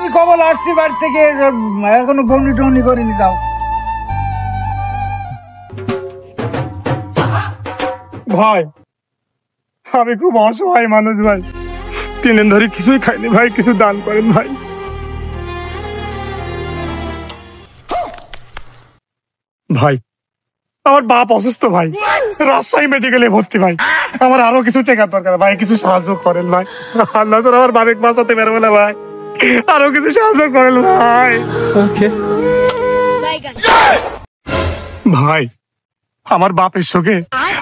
আমি কবল আসছি বাড়ি থেকে, এখনো বনি টনি করিনি। দাও ভাই, আমি খুব অসহায় মানুষ ভাই, 3 দিন ধরে কিছুই খাইনি ভাই, কিছু দান করেন ভাই। ভাই আমার বাপ অসুস্থ ভাই, রাজশাহী মেডিকেলে ভর্তি ভাই, আমার আরো কিছু টাকা দরকার ভাই, কিছু সাহায্য করেন ভাই। আল্লাহ তোর আমার বাবেক বাঁচাতে পারবো না ভাই, আরো কিছু সাহায্য করেন ভাই। ভাই আমার বাপের শোকে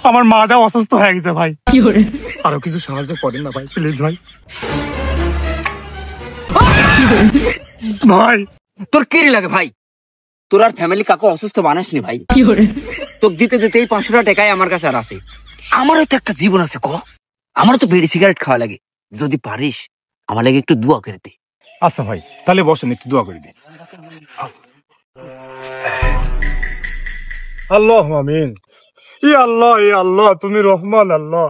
আমার মাটাও অসুস্থ হয়ে গেছে ভাই, আরো কিছু সাহায্য করেন না ভাই, প্লিজ ভাই। ভাই তোর কি লাগে ভাই? তোর আর ফ্যামিলি কাকু অসুস্থ বানাসনি ভাই, তোকে দিতে দিতে এই 500 টাকাই আমার কাছে আর আছে। আমারও তো একটা জীবন আছে, আমারও তো বিড়ি সিগারেট খাওয়া লাগে, যদি পারিস আমার লাগে একটু দোয়া করে দে। আচ্ছা ভাই, তাহলে বসেন, একটু দোয়া করে দিন। আল্লাহ আমিন। আল্লাহ আল্লাহ, তুমি রহমান আল্লাহ।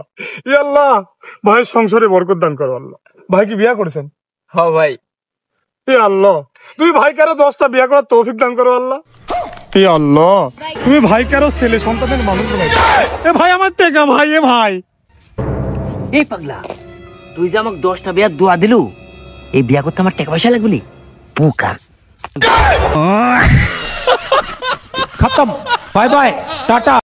আল্লাহ ভাই সংসারে বরকত দান করো আল্লাহ। ভাই কি বিয়া করেছেন? হ্যাঁ ভাই। আল্লাহ তুমি ভাই কারো 10টা বিয়া করার তৌফিক দান করো আল্লাহ। আল্লাহ তুমি ভাই কারো ছেলে সন্তানের মানুষ বানাই। ভাই আমার টেকা ভাই, ভাই এই পাগলা, তুই যে আমাকে 10টা বিয়ার দোয়া দিলু, এই বিয়া করতে আমার টাকা পয়সা লাগবে? পোকা खत्म। Bye bye Tata.